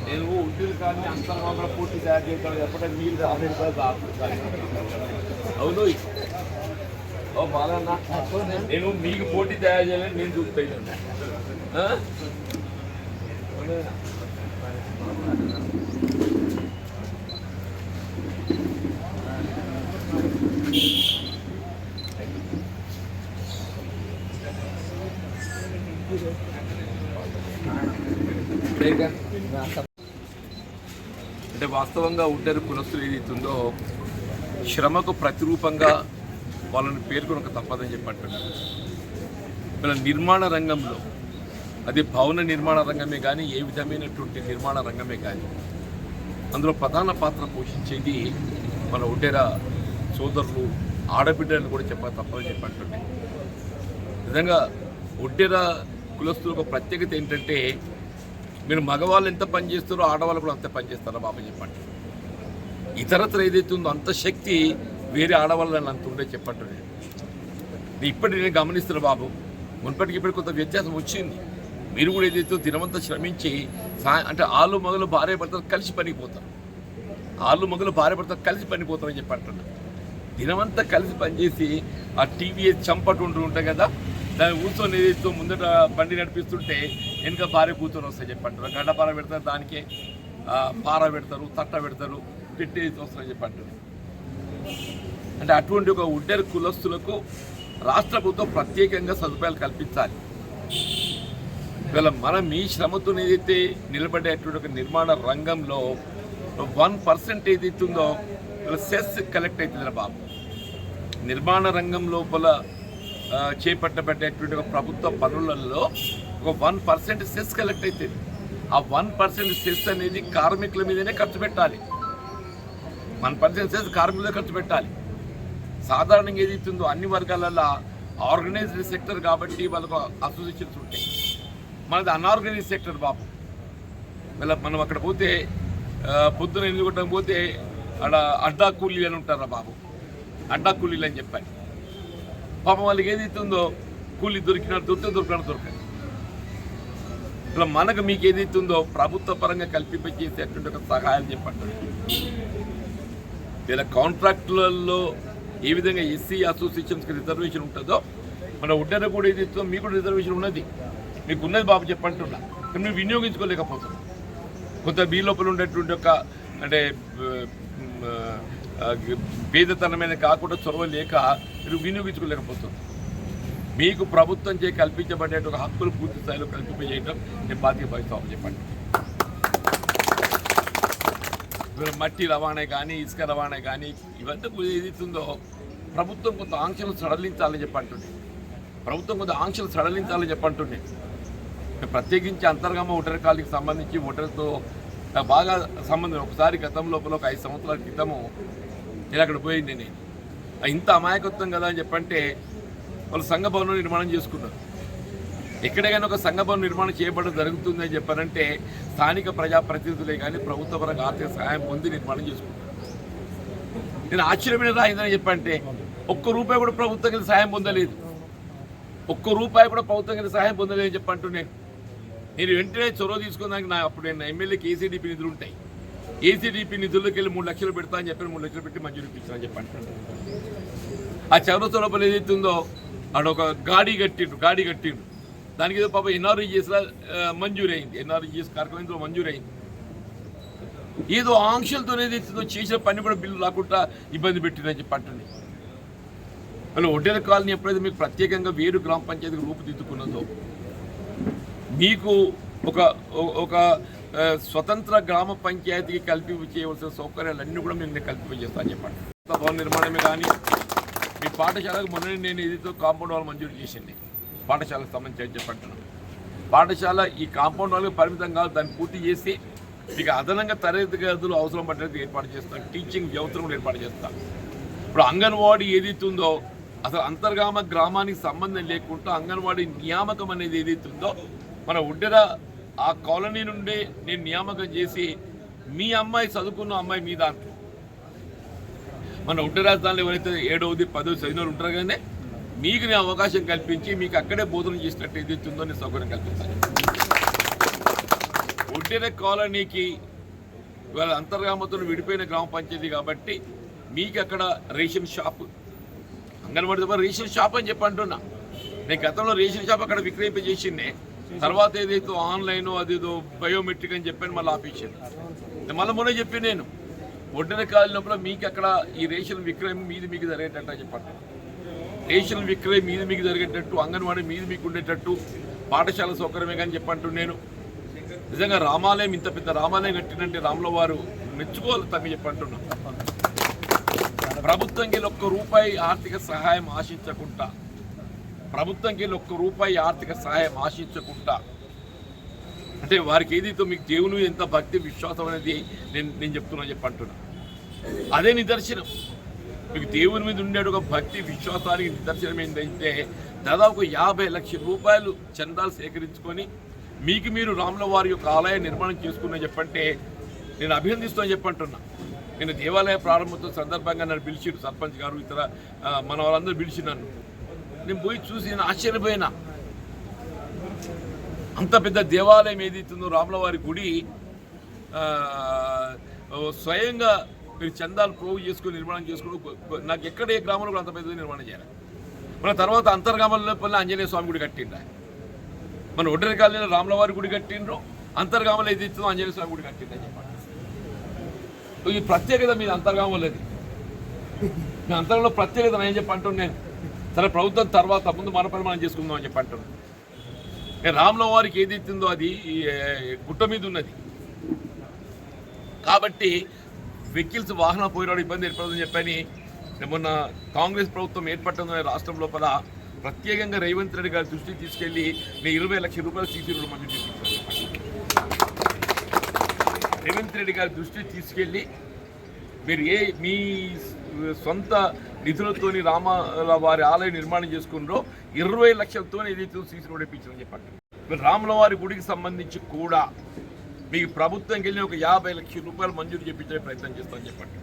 నేను ఉద్యోగ కానీ అంతర్మాత్ర పూర్తి తయారు చేస్తాను ఎప్పుడైతే మీరు అవును ఓ బాలన్న నేను మీకు పోటీ తయారు చేయాలని నేను చూస్తాను అంటే వాస్తవంగా ఉడ్డరి కులస్తులు ఏదైతుందో శ్రమకు ప్రతిరూపంగా వాళ్ళని పేర్కొనక తప్పదని చెప్పంటున్నారు. మన నిర్మాణ రంగంలో అది భవన నిర్మాణ రంగమే కానీ ఏ విధమైనటువంటి నిర్మాణ రంగమే కానీ అందులో ప్రధాన పాత్ర పోషించేది మన ఉడ్డెర సోదరులు ఆడబిడ్డలను కూడా చెప్పక తప్పదని చెప్పంటున్నాయి. నిజంగా ఉడ్డెర కులస్తులకు ప్రత్యేకత ఏంటంటే మీరు మగవాళ్ళు ఎంత పనిచేస్తారో ఆడవాళ్ళు కూడా అంత పనిచేస్తారో బాబు చెప్పండి. ఇతరత్ర ఏదైతే ఉందో అంత శక్తి వేరే ఆడవాళ్ళని అంత ఉండే చెప్పండి. ఇప్పటికి నేను గమనిస్తున్నా బాబు, మున్పటికి ఇప్పటికి కొంత వ్యత్యాసం వచ్చింది. మీరు కూడా ఏదైతే దినవంతా శ్రమించి అంటే ఆళ్ళు మగలు భార్య భర్తలు కలిసి పనిపోతారు, ఆళ్ళు మగలు భార్య భర్తలు కలిసి పనిపోతారని చెప్పి అంటున్నారు. దినమంతా కలిసి పనిచేసి ఆ టీవీఎస్ చంపటుంటూ ఉంటాయి కదా, దాన్ని కూర్చొని ఏదైతే ముందట బండి నడిపిస్తుంటే వెనుక భార్య కూర్చొని వస్తాయి చెప్పంటారు. గడ్డపార పెడతారు, దానికే పార పెడతారు, తట్ట పెడతారు, పెట్టేది వస్తారని చెప్పంటారు. అంటే అటువంటి ఒక ఉడ్డెర కులస్తులకు రాష్ట్ర ప్రభుత్వం ప్రత్యేకంగా సదుపాయాలు కల్పించాలి. ఇవాళ మనం మీ శ్రమతో ఏదైతే నిలబడేటువంటి ఒక నిర్మాణ రంగంలో 1% ఏదైతే ఉందో సెస్ కలెక్ట్ అవుతుంది బాబు. నిర్మాణ రంగం లోపల చేపట్టబడేటువంటి ఒక ప్రభుత్వ పనులలో ఒక 1% సెస్ కలెక్ట్ అవుతుంది. ఆ 1% సెస్ అనేది కార్మికుల మీదనే ఖర్చు పెట్టాలి. 1% సెస్ కార్మికులే ఖర్చు పెట్టాలి. సాధారణంగా ఏదైతుందో అన్ని వర్గాలలో ఆర్గనైజ్డ్ సెక్టర్ కాబట్టి వాళ్ళకు అసోసియేషన్స్ ఉంటాయి. మనది అన్ఆర్గనైజ్డ్ సెక్టర్ బాబు. మనం అక్కడ పోతే పొద్దున 8 గంటలకు పోతే అక్కడ అడ్డా కూలీలు అని ఉంటారా బాబు, అడ్డా కూలీలు అని చెప్పాలి. పాపం వాళ్ళకి ఏదైతుందో కూలీ దొరికినట్టు దొరకదు. ఇలా మనకు మీకు ఏదైతుందో ప్రభుత్వ పరంగా కల్పించేసేటువంటి ఒక సహాయం చెప్పండి. ఇలా కాంట్రాక్టులలో ఏ విధంగా ఎస్సీ అసోసియేషన్స్కి రిజర్వేషన్ ఉంటుందో మన ఉడ్డెర కూడా ఏదైతుందో మీకు కూడా రిజర్వేషన్ ఉన్నది, మీకు ఉన్నది బాబు చెప్పంటున్నా. కానీ మీరు వినియోగించుకోలేకపోతున్నాం. కొంత మీ లోపల ఉండేటువంటి ఒక అంటే పేదతనమైన కాకుండా చొరవ లేక మీరు వినియోగించుకోలేకపోతుంది. మీకు ప్రభుత్వం చే కల్పించబడే ఒక హక్కులు పూర్తి స్థాయిలో కల్పింపజేయడం నేను బాధ్యత భావిస్తామని చెప్పండి. మట్టి రవాణా కానీ ఇసుక రవాణా కానీ ఇవంతా ఏదైతుందో ప్రభుత్వం కొంత ఆంక్షలు సడలించాలని చెప్పంటుండే, ప్రభుత్వం కొంత ఆంక్షలు సడలించాలని చెప్పంటుండే. ప్రత్యేకించి అంతర్గమ ఒడ్డెర కాలనీకి సంబంధించి ఒడ్డెరతో బాగా సంబంధం. ఒకసారి గతం లోపల ఒక 5 సంవత్సరాల క్రితము నేను అక్కడ పోయింది. నేను ఇంత అమాయకత్వం కదా అని చెప్పంటే వాళ్ళు సంఘ భవనం నిర్మాణం చేసుకున్నారు. ఎక్కడైనా ఒక సంఘ భవనం నిర్మాణం చేయబడడం జరుగుతుందని చెప్పారంటే స్థానిక ప్రజాప్రతినిధులే కానీ ప్రభుత్వ పరంగా ఆర్థిక సహాయం పొంది నిర్మాణం చేసుకుంటారు. నేను ఆశ్చర్యమైన రాయిందని చెప్పంటే ₹1 కూడా ప్రభుత్వం సహాయం పొందలేదు, ₹1 కూడా ప్రభుత్వం సహాయం పొందలేదని చెప్పంటూ నేను వెంటనే చొరవ తీసుకున్నాక అప్పుడు నేను ఎమ్మెల్యేకి ఏసీడీపీ నిధులు ఉంటాయి, ఏసీడీపీ నిధుల్లోకి వెళ్ళి 3 లక్షలు పెడతా అని చెప్పి 3 లక్షలు పెట్టి మంజూరు ఇప్పించాలని చెప్పంటాను. ఆ చౌరస్తా లోపల ఏదైతుందో అక్కడ ఒక గాడి కట్టిండు, దానికి ఏదో పాప ఎన్ఆర్ఈజీఎస్లో మంజూరు అయింది, ఎన్ఆర్ఈజీఎస్ కార్యక్రమం ఇందులో మంజూరు అయింది. ఏదో ఆంక్షలతో ఏదైతుందో చేసిన పని కూడా బిల్లు రాకుండా ఇబ్బంది పెట్టిందని చెప్పి అంటుంది. మళ్ళీ ఒడ్డెర కాలనీ ఎప్పుడైతే మీకు ప్రత్యేకంగా వేరు గ్రామ పంచాయతీకి రూపుదిద్దుకున్నదో మీకు ఒక స్వతంత్ర గ్రామ పంచాయతీకి కల్పింపు చేయవలసిన సౌకర్యాలన్నీ కూడా మేము కల్పింపజేస్తామని చెప్పండి. భవన నిర్మాణమే కానీ మీ పాఠశాలకు మొన్న నేను ఏదైతే కాంపౌండ్ వాల్ మంజూరు చేసింది పాఠశాలకు సంబంధించి చెప్పంటున్నాను. పాఠశాల ఈ కాంపౌండ్ వాళ్ళకి పరిమితం కాదు, దాన్ని పూర్తి చేసి మీకు అదనంగా తరగతి గదులు అవసరం పడ్డది ఏర్పాటు చేస్తాం, టీచింగ్ వ్యవస్థను కూడా ఏర్పాటు చేస్తాం. ఇప్పుడు అంగన్వాడీ ఏదైతే ఉందో అసలు అంతర్గామ గ్రామానికి సంబంధం లేకుండా అంగన్వాడీ నియామకం అనేది ఏదైతే ఉందో మన ఉడ్డెర ఆ కాలనీ నుండి నేను నియామకం చేసి మీ అమ్మాయి చదువుకున్న అమ్మాయి మీ దాంట్లో మన ఉడ్డ రాజధానిలో ఎవరైతే 7వ 10వ చదివిన వాళ్ళు ఉంటారు కానీ మీకు నేను అవకాశం కల్పించి మీకు అక్కడే బోధన చేసినట్టు ఏదైతే ఉందో నేను సౌకర్యం కల్పిస్తాను. ఉడ్డెర కాలనీకి ఇవాళ అంతర్గామతో విడిపోయిన గ్రామ పంచాయతీ కాబట్టి మీకు అక్కడ రేషన్ షాప్ అంగన్వాడీ ద్వారా రేషన్ షాప్ అని చెప్పి అంటున్నా. నేను గతంలో రేషన్ షాప్ అక్కడ విక్రయింపజేసిందే, తర్వాత ఏదైతే ఆన్లైన్ అదేదో బయోమెట్రిక్ అని చెప్పాను మళ్ళీ ఆపేసాను. మళ్ళీ మొన్న చెప్పి నేను ఒడ్డెర కాలనీ లోపల మీకు అక్కడ ఈ రేషన్ విక్రయం మీది మీకు జరిగేటట్టు అని చెప్పండి. రేషన్ విక్రయం మీది మీకు జరిగేటట్టు, అంగన్వాడీ మీది మీకు ఉండేటట్టు, పాఠశాల సౌకర్యమే కానీ చెప్పంటూ నేను నిజంగా రామాలయం ఇంత పెద్ద రామాలయం కట్టినంటే రాముల వారు మెచ్చుకోవాలి తమ్మి చెప్పంటున్నా. ప్రభుత్వంకి ₹1 ఆర్థిక సహాయం ఆశించకుండా అంటే వారికి ఏదైతే మీకు దేవుని ఎంత భక్తి విశ్వాసం అనేది నేను చెప్తున్నా చెప్పంటున్నా. అదే నిదర్శనం. మీకు దేవుని మీద ఉండే ఒక భక్తి విశ్వాసానికి నిదర్శనం ఏంటంటే దాదాపు ₹50 లక్షల చందాలు సేకరించుకొని మీకు మీరు రాముల వారి యొక్క ఆలయ నిర్మాణం చేసుకున్నా చెప్పంటే నేను అభినందిస్తున్నా చెప్పంటున్నా. నేను దేవాలయ ప్రారంభోత్సవం సందర్భంగా నన్ను పిలిచిరు సర్పంచ్ గారు, ఇతర మన వాళ్ళందరూ పిలిచి నన్ను. నేను పోయి చూసి నేను ఆశ్చర్యపోయినా. అంత పెద్ద దేవాలయం ఏదైతుందో రాముల వారి గుడి స్వయంగా మీరు చందాలు ప్రోగు చేసుకుని నిర్మాణం చేసుకుని నాకు ఎక్కడ ఏ గ్రామంలో కూడా అంత పెద్ద నిర్మాణం చేయాలి. మన తర్వాత అంతర్గామంలో ఆంజనేయ స్వామి గుడి కట్టిండ్రు. మన ఒడ్డెర కాలనీలో రాముల వారి గుడి కట్టిండ్రు, అంతర్గామంలో ఏదైతుందో ఆంజనేయ స్వామి గుడి కట్టిండ్రు చెప్పండి. ఈ ప్రత్యేకత మీద అంతర్గామంలోది మీ అంతర్గంలో ప్రత్యేకత నేను చెప్పి అంటున్నాను. నేను సరే ప్రభుత్వం తర్వాత ముందు మన పని మనం చేసుకుందాం అని చెప్పి అంటున్నాను. రాముల వారికి ఏదైతుందో అది గుట్ట మీద ఉన్నది కాబట్టి వెహికల్స్ వాహనం పోయినాడు ఇబ్బంది ఏర్పడుతుందని చెప్పని మొన్న కాంగ్రెస్ ప్రభుత్వం ఏర్పడుతున్న రాష్ట్రం లోపల ప్రత్యేకంగా రేవంత్ రెడ్డి గారి దృష్టికి తీసుకెళ్లి నేను ₹20 లక్షల సీసీ రోడ్లు మంజూరు చేయించాను. రేవంత్ రెడ్డి గారి దృష్టికి తీసుకెళ్ళి మీరు మీ సొంత నిధులతోని రాముల వారి ఆలయం నిర్మాణం చేసుకున్నారో 20 లక్షలతో ఏదైతే సీసీ రోడ్ ఇప్పించారని చెప్పండి. మీరు రాముల వారి గుడికి సంబంధించి కూడా మీకు ప్రభుత్వంకి వెళ్ళి ఒక ₹50 లక్షల మంజూరు చేయించే ప్రయత్నం చేస్తామని చెప్పండి.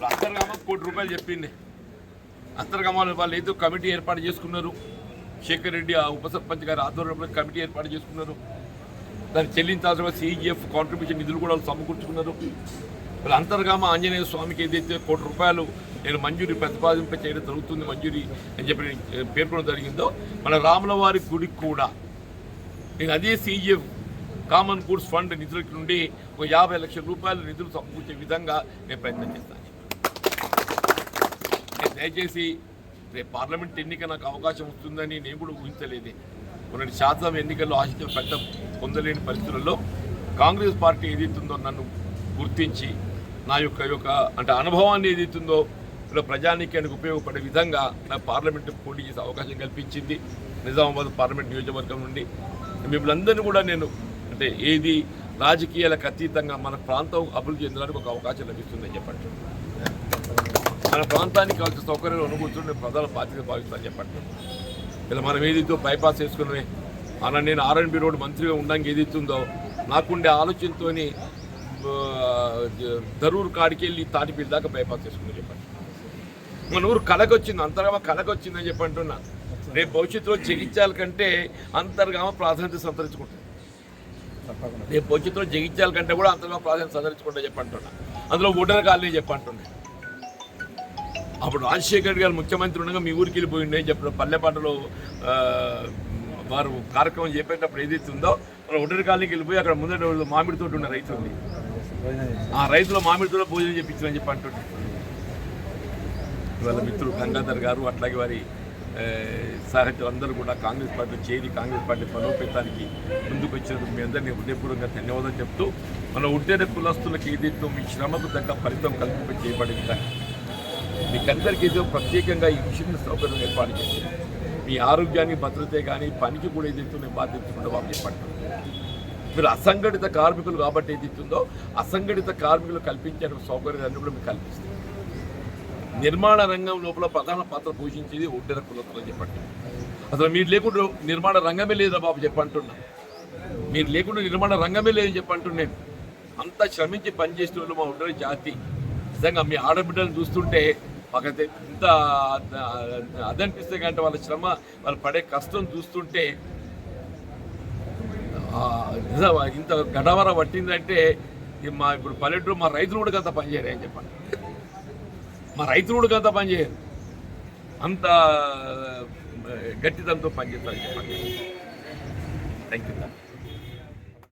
అంతర్గామ ₹1 చెప్పింది. అంతర్గామాల వాళ్ళు ఏదో కమిటీ ఏర్పాటు చేసుకున్నారు. శేఖర్ రెడ్డి ఆ ఉప సర్పంచ్ గారి ఆధ్వర్యంలో కమిటీ ఏర్పాటు చేసుకున్నారు. దాన్ని చెల్లించాల్సిన CGF కాంట్రిబ్యూషన్ నిధులు కూడా వాళ్ళు సమకూర్చుకున్నారు. వాళ్ళు అంతర్గామ ఆంజనేయ స్వామికి ఏదైతే ₹1 నేను మంజూరీ ప్రతిపాదింప చేయడం జరుగుతుంది మంజూరీ అని చెప్పి పేర్కొనడం జరిగిందో మన రాముల వారి గుడికి కూడా నేను అదే CGF కామన్ గూడ్స్ ఫండ్ నిధుల నుండి ఒక ₹50 లక్షల నిధులు సమకూర్చే విధంగా నేను ప్రయత్నం చేస్తాను. దయచేసి రేపు పార్లమెంట్ ఎన్నిక నాకు అవకాశం వస్తుందని నేను కూడా ఊహించలేదు. కొన్ని శాతం ఎన్నికల్లో ఆశించిన ఫలితం పొందలేని పరిస్థితుల్లో కాంగ్రెస్ పార్టీ ఏదైతుందో నన్ను గుర్తించి నా యొక్క అంటే అనుభవాన్ని ఏదైతుందో ప్రజానీకానికి ఉపయోగపడే విధంగా నా పార్లమెంటు పోటీ చేసే అవకాశం కల్పించింది. నిజామాబాద్ పార్లమెంట్ నియోజకవర్గం నుండి మిమ్మల్ని అందరినీ కూడా నేను అంటే ఏది రాజకీయాలకు అతీతంగా మన ప్రాంతం అభివృద్ధి చెందడానికి ఒక అవకాశం లభిస్తుందని చెప్పండి. మన ప్రాంతానికి కావాల్సిన సౌకర్యాలు అనుభూతులు ప్రధాన బాధ్యత భావిస్తానని చెప్పండి. ఇలా మనం ఏదైతే బైపాస్ వేసుకుని నేను R&B రోడ్ మంత్రిగా ఉండడానికి ఏదైతుందో నాకుండే ఆలోచనతో దరూరు కాడికి వెళ్ళి తాటిపల్లి దాకా బైపాస్ చేసుకుని చెప్పండి. మన ఊరు కళకొచ్చింది, అంతర్గామ కళకొచ్చిందని చెప్పి అంటున్నా. రేపు భవిష్యత్తులో జగిత్యాల కంటే అంతర్గామ ప్రాధాన్యత సంతరించుకుంటుంది. రేపు భవిష్యత్తులో జగిత్యాల కంటే కూడా అంతర్గామ ప్రాధాన్యత సంతరించుకుంటా చెప్పంటున్నా. అందులో ఒడ్డెర కాలనీ చెప్పంటున్నా. అప్పుడు రాజశేఖర్ గారు ముఖ్యమంత్రి ఉండగా మీ ఊరికి వెళ్ళిపోయిండే చెప్పిన పల్లెపాటలో వారు కార్యక్రమం చేపట్టేటప్పుడు ఏదైతే ఉందో మన ఒడ్డెర కాలనీకి వెళ్ళిపోయి అక్కడ ముందర మామిడి తోట ఉన్న రైతు ఉంది. ఆ రైతుల మామిడి తోట భోజనం చేయించాలని చెప్పి అంటుండే. ఇవాళ మిత్రులు గంగాధర్ గారు అట్లాగే వారి సహచరులు అందరూ కూడా కాంగ్రెస్ పార్టీ చేరి కాంగ్రెస్ పార్టీ బలోపేతానికి ముందుకు వచ్చినందుకు మీ అందరినీ హృదయపూర్వకంగా ధన్యవాదాలు చెప్తూ మన ఒడ్డెర కులస్తులకు ఏదైతే మీ శ్రమకు తగ్గ ఫలితం కల్పింప చేయబడే విధంగా మీకందరికీ ఏదో ప్రత్యేకంగా ఈ విషయం సౌకర్యం ఏర్పాటు చేసి మీ ఆరోగ్యానికి భద్రతే కానీ పనికి కూడా ఏదైతే నేను బాధ్యత వాళ్ళు చెప్పండి. మీరు అసంఘటిత కార్మికులు కాబట్టి ఏదైతుందో అసంఘటిత కార్మికులు కల్పించే సౌకర్యాన్ని కూడా మీకు కల్పిస్తుంది. నిర్మాణ రంగం లోపల ప్రధాన పాత్ర పోషించేది ఒడ్డెర కులస్తులు అని చెప్పండి. అసలు మీరు లేకుండా నిర్మాణ రంగమే లేదా బాబు చెప్పంటున్నా. మీరు లేకుండా నిర్మాణ రంగమే లేదని చెప్పంటున్నాను. అంత శ్రమించి పనిచేసే వాళ్ళు మా ఒడ్డెర జాతి. నిజంగా మీ ఆడబిడ్డలను చూస్తుంటే మాకైతే ఇంత అదనిపిస్తే కంటే వాళ్ళ శ్రమ, వాళ్ళు పడే కష్టం చూస్తుంటే ఇంత గడవర పట్టిందంటే మా ఇప్పుడు పల్లెటూరు మా రైతులు కూడా అంత పనిచేయరు అని చెప్పండి. మా రైతులు కూడా అంత పనిచేయరు, అంత గట్టిదంతో పనిచేస్తారని చెప్పండి. Thank you.